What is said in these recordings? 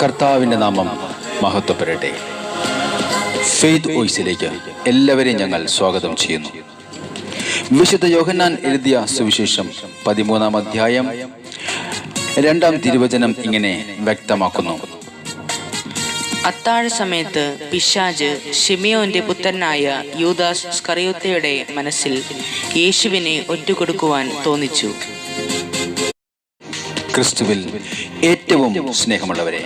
കർത്താവിൻ്റെ നാമം മഹത്വപ്പെടട്ടെ. ഫെയ്ത്ത് വോയിസിലേക്ക് എല്ലാവരെയും ഞങ്ങൾ സ്വാഗതം ചെയ്യുന്നു. വിശുദ്ധ യോഹന്നാൻ എഴുതിയ സുവിശേഷം 13-ാം അധ്യായം 2-ാം തിരുവചനം ഇങ്ങനെ വ്യക്തമാക്കുന്നു: അത്താഴ സമയത്ത് പിശാച് ശിമിയോന്റെ പുത്രനായ യൂദാസ് സ്കറിയോത്തയുടെ മനസ്സിൽ യേശുവിനെ ഒറ്റുകൊടുക്കുവാൻ തോന്നിച്ചു. ക്രിസ്തുവിൽ ഏറ്റവും സ്നേഹമുള്ളവരെ,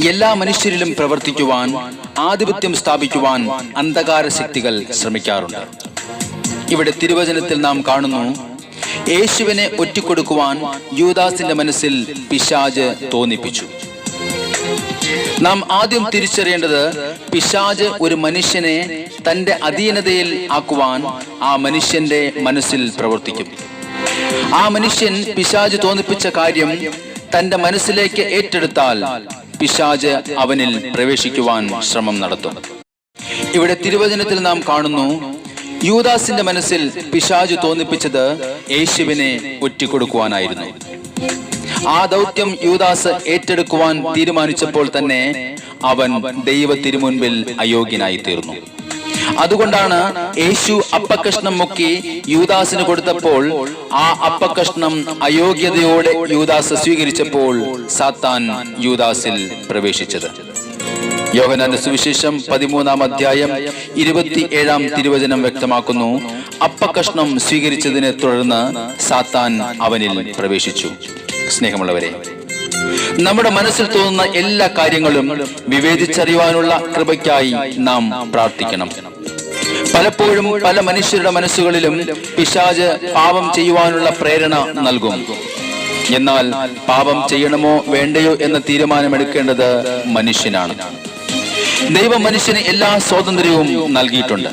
എല്ലാ മനുഷ്യരിലും പ്രവർത്തിക്കുവാൻ, ആധിപത്യം സ്ഥാപിക്കുവാൻ അന്ധകാര ശക്തികൾ ശ്രമിക്കാറുണ്ട്. ഇവിടെ തിരുവചനത്തിൽ നാം കാണുന്നു, യേശുവിനെ ഒറ്റിക്കൊടുക്കുവാൻ യൂദാസിന്റെ മനസ്സിൽ പിശാച് തോന്നിപ്പിച്ചു. നാം ആദ്യം തിരിച്ചറിയേണ്ടത്, പിശാച് ഒരു മനുഷ്യനെ തന്റെ അധീനതയിൽ ആക്കുവാൻ ആ മനുഷ്യന്റെ മനസ്സിൽ പ്രവർത്തിക്കും. ആ മനുഷ്യൻ പിശാച് തോന്നിപ്പിച്ച കാര്യം തന്റെ മനസ്സിലേക്ക് ഏറ്റെടുത്താൽ പിശാച് അവനിൽ പ്രവേശിക്കുവാൻ ശ്രമം നടത്തും. ഇവിടെ തിരുവചനത്തിൽ നാം കാണുന്നു, യൂദാസിന്റെ മനസ്സിൽ പിശാച് തോന്നിപ്പിച്ചത് യേശുവിനെ ഒറ്റിക്കൊടുക്കുവാനായിരുന്നു. ആ ദൗത്യം യൂദാസ് ഏറ്റെടുക്കുവാൻ തീരുമാനിച്ചപ്പോൾ തന്നെ അവൻ ദൈവ തിരുമുൻപിൽ അയോഗ്യനായി തീർന്നു. അതുകൊണ്ടാണ് യേശു അപ്പക്കഷ്ണം മുക്കി യൂദാസിന് കൊടുത്തപ്പോൾ ആ അപ്പക്കഷ്ണം അയോഗ്യതയോടെ യൂദാസ് സ്വീകരിച്ചപ്പോൾ സാത്താൻ യൂദാസിൽ പ്രവേശിച്ചത്. യോഹന്നാന്റെ സുവിശേഷം 13-ാം അധ്യായം 27-ാം തിരുവചനം വ്യക്തമാക്കുന്നു, അപ്പക്കഷ്ണം സ്വീകരിച്ചതിനെ തുടർന്ന് സാത്താൻ അവനിൽ പ്രവേശിച്ചു. സ്നേഹമുള്ളവരെ, നമ്മുടെ മനസ്സിൽ തോന്നുന്ന എല്ലാ കാര്യങ്ങളും വിവേചിച്ചറിയുവാനുള്ള കൃപയ്ക്കായി നാം പ്രാർത്ഥിക്കണം. പലപ്പോഴും പല മനുഷ്യരുടെ മനസ്സുകളിലും പിശാച് പാപം ചെയ്യുവാനുള്ള പ്രേരണ നൽകും. എന്നാൽ പാപം ചെയ്യണമോ വേണ്ടയോ എന്ന തീരുമാനമെടുക്കേണ്ടത് മനുഷ്യനാണ്. ദൈവം മനുഷ്യന് എല്ലാ സ്വാതന്ത്ര്യവും നൽകിയിട്ടുണ്ട്.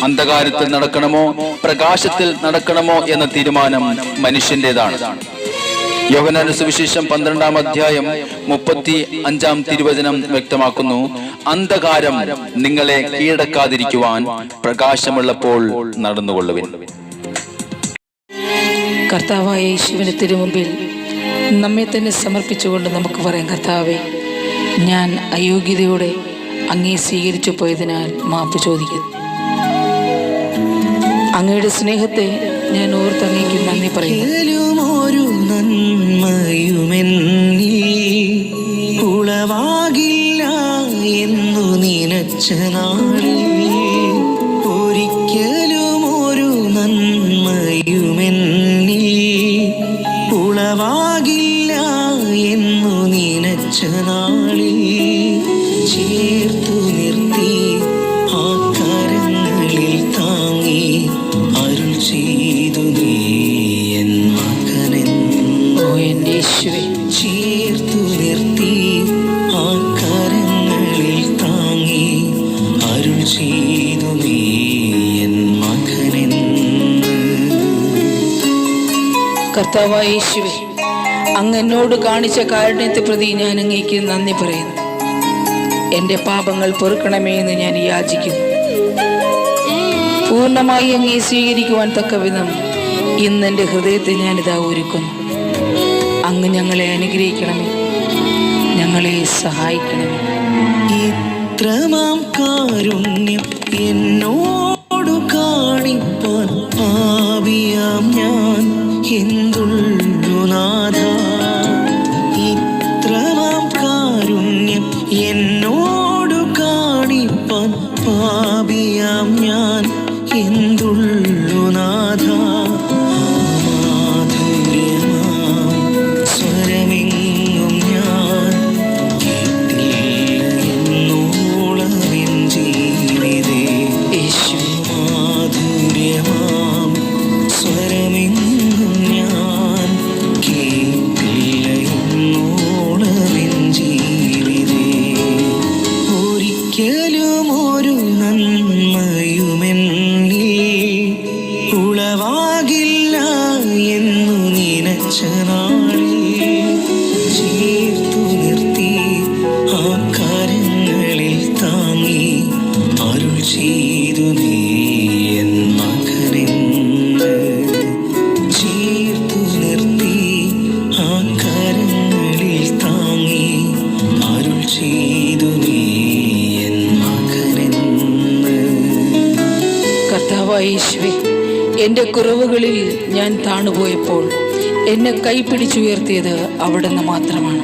അന്ധകാരത്തിൽ നടക്കണമോ പ്രകാശത്തിൽ നടക്കണമോ എന്ന തീരുമാനം മനുഷ്യന്റേതാണ്. യോഹന്നാന്റെ സുവിശേഷം 12-ാം അധ്യായം 35-ാം തിരുവചനം വ്യക്തമാക്കുന്നു, അന്ധകാരം നിങ്ങളെ കീഴടക്കാതിരിക്കുവാൻ പ്രകാശമുള്ളപ്പോൾ നടന്നുകൊള്ളുവിൻ. കർത്താവായ യേശുവിന് തിരുമുമ്പിൽ നമ്മെ തന്നെ സമർപ്പിച്ചുകൊണ്ട് നമുക്ക് പറയാം, കർത്താവേ, ഞാൻ അയോഗ്യതയോടെ അങ്ങേ സ്വീകരിച്ചു പോയതിനാൽ മാപ്പ് ചോദിക്കുന്നു. അങ്ങയുടെ സ്നേഹത്തെ ഞാൻ ഓർത്തങ്ങേക്ക് നന്ദി പറയുന്നു. ഉളവാകില്ല എന്നു നിനച്ച നാളിൽ ഒരിക്കലും ഒരു നന്മയുമെന്നിൽ ഉളവാകില്ല എന്നു നിനച്ച നാളിൽ ചേർത്തു നിർത്തി ആ കരങ്ങളിൽ താങ്ങി അരുൾ ചെയ്തു നീ എൻ മകനെന്നോ. എൻ്റെ യേശുവേ, ചേർത്തു നിർത്തി ആ കരങ്ങളിൽ താങ്ങി അരുൾ ചെയ്തു നീ എൻ മകനെന്ന്. കർത്താവായ യേശുവേ, അങ്ങ് എന്നോട് കാണിച്ച കാരുണ്യത്തെ പ്രതി ഞാൻ അങ്ങേക്ക് നന്ദി പറയുന്നു. എൻ്റെ പാപങ്ങൾ പൊറുക്കണമേ എന്ന് ഞാൻ യാചിക്കുന്നു. പൂർണ്ണമായി അങ്ങേ സ്വീകരിക്കുവാൻ തക്കവിധം ഇന്ന് എൻ്റെ ഹൃദയത്തെ ഞാനിതാ ഒരുക്കുന്നു. അങ്ങ് ഞങ്ങളെ അനുഗ്രഹിക്കണമേ, ഞങ്ങളെ സഹായിക്കണമേ. ഇത്രമാം കാരുണ്യം എന്നോടു കാണിപ്പാൻ പാപിയാം ഞാൻ എന്തുള്ളു നാഥ. ഇത്രമാം കാരുണ്യം എന്നോടു കാണിപ്പാൻ പാപിയാം ഞാൻ എന്തുള്ളു നാഥ. ഉളവാകില്ല എന്നു നിനച്ച നാളിൽ ചേർത്തു നിർത്തി ആ കരങ്ങളിൽ താങ്ങി അരുൾ ചെയ്തു നീ എൻ മകനെന്ന്. ചേർത്തു നിർത്തി ആ കരങ്ങളിൽ താങ്ങി കർത്താവായ യേശുവേ, എൻ്റെ കുറവുകളിൽ ഞാൻ താണുപോയപ്പോൾ എന്നെ കൈപിടിച്ചുയർത്തിയത് അവിടുന്ന് മാത്രമാണ്.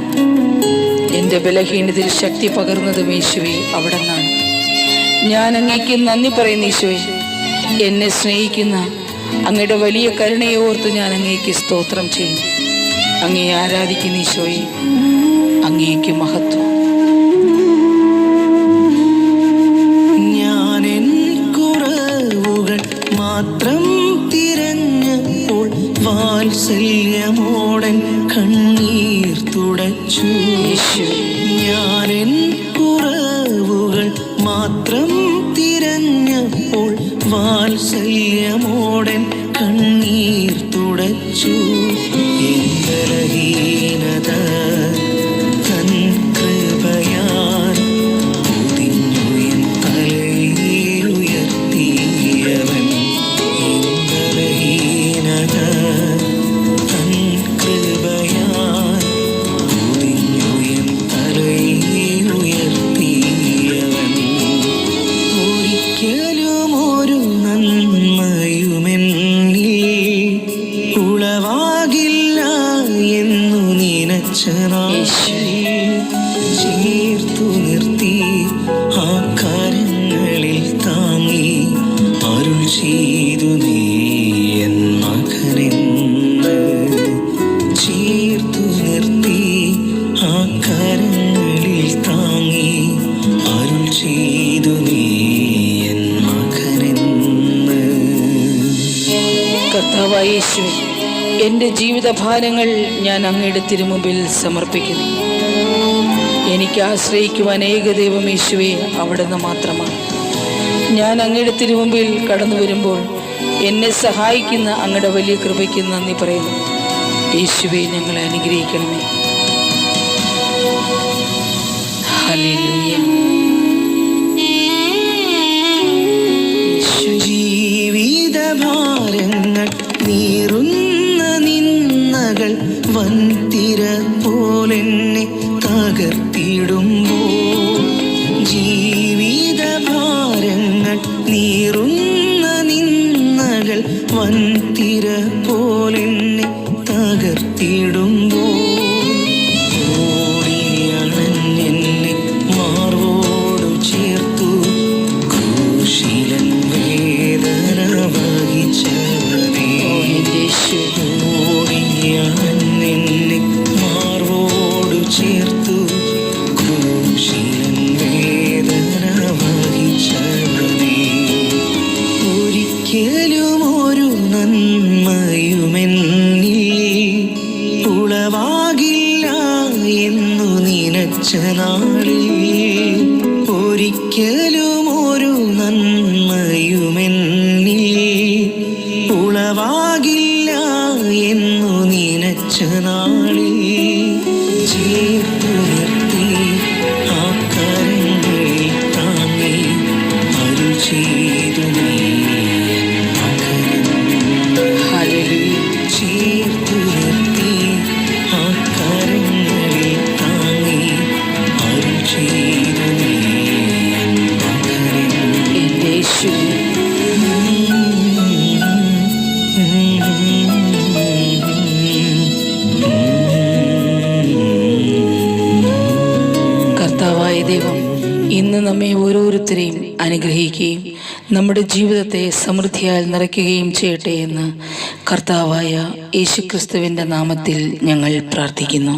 എൻ്റെ ബലഹീനതയിൽ ശക്തി പകർന്നതും യേശുവേ അവിടുന്നാണ്. ഞാൻ അങ്ങേക്ക് നന്ദി പറയുന്നു യേശുവേ. എന്നെ സ്നേഹിക്കുന്ന അങ്ങയുടെ വലിയ കരുണയെ ഓർത്ത് ഞാൻ അങ്ങേക്ക് സ്തോത്രം ചെയ്യുന്നു. അങ്ങേ ആരാധിക്കുന്ന ഈശോയെ, അങ്ങേക്ക് മഹത്വം. ഞാനെൻ കുറവുകൾ മാത്രം തിരഞ്ഞപ്പോൾ വാത്സല്യമോടൻ കണ്ണീർ തുടച്ചു. ഞാനെൻ കുറവുകൾ മാത്രം തിരഞ്ഞപ്പോൾ വാത്സല്യമോടൻ കണ്ണീർ തുടച്ചു. ബലഹീനത തൻ കൃപയാൽ പൊതിഞ്ഞു എൻ തലയുയർത്തിയവൻ. ബലഹീനത തൻ കൃപയാൽ പൊതിഞ്ഞു എൻ തലയുയർത്തിയവൻ. ഒരിക്കലും ഒരു നന്മയുമെന്നിൽ ഉളവാകില്ല എന്നു നിനച്ച ചേർത്തു നിർത്തി ആ കരങ്ങളിൽ താങ്ങി അരുൾ ചെയ്തു നീ എൻ മകനെന്ന്. ചേർത്തു നിർത്തി ആ കരങ്ങളിൽ താങ്ങി അരുൾ ചെയ്തു നീ എൻ മകനെന്ന്. കർത്താവായ യേശുവേ, എൻ്റെ ജീവിതഭാരങ്ങൾ ഞാൻ അങ്ങയുടെ തിരുമുമ്പിൽ സമർപ്പിക്കുന്നു. എനിക്ക് ആശ്രയിക്കുവാൻ ഏകദൈവം യേശുവേ അവിടുന്ന് മാത്രമാണ്. ഞാൻ അങ്ങയുടെ തിരുമുമ്പിൽ കടന്നു വരുമ്പോൾ എന്നെ സഹായിക്കുന്ന അങ്ങയുടെ വലിയ കൃപയ്ക്ക് നന്ദി പറയുന്നു. യേശുവേ, ഞങ്ങളെ അനുഗ്രഹിക്കണമേ. ഹല്ലേലൂയ. ജീവിതഭാരങ്ങൾ നീറുന്ന നിന്നകൾ വൻതിര പോലെന്നെ തകർത്തിടുമ്പോൾ, ജീവിതഭാരങ്ങൾ നീറുന്ന നിന്നകൾ വൻതിര പോലെന്നെ തകർത്തിടുമ്പോൾ, ഓടിയണഞ്ഞെന്നെ മാർവോടു ചേർത്തു ക്രൂശിലൻ വേദന വഹിച്ചവനേ. ഓടിയണഞ്ഞെന്നെ മാർവോടു ചേർത്തു ക്രൂശിലൻ വേദന വഹിച്ചവനേ. ഒരിക്കലും ഒരു നന്മയുമെന്നിൽ ഉളവാകില്ല എന്നു നിനച്ച നാളിൽ, ഒരിക്കലും ഒരു നന്മയുമെന്നിൽ ഉളവാകില്ല എന്നു നിനച്ച നാളിൽ ചേർത്തു നിർത്തി ആ കരങ്ങളിൽ താങ്ങി അരുൾ ചെയ്തു നീ എൻ മകനെന്ന്. ചേർത്തു നിർത്തി ആ കരങ്ങളിൽ താങ്ങി അരുൾ ചെയ്തു നീ എൻ മകനെന്ന്. എൻ്റെ യേശുവേ, കർത്താവായ ദൈവം ഇന്ന് നമ്മെ ഓരോരുത്തരെയും അനുഗ്രഹിക്കുകയും നമ്മുടെ ജീവിതത്തെ സമൃദ്ധിയാൽ നിറയ്ക്കുകയും ചെയ്യട്ടെ എന്ന് കർത്താവായ യേശുക്രിസ്തുവിൻ്റെ നാമത്തിൽ ഞങ്ങൾ പ്രാർത്ഥിക്കുന്നു.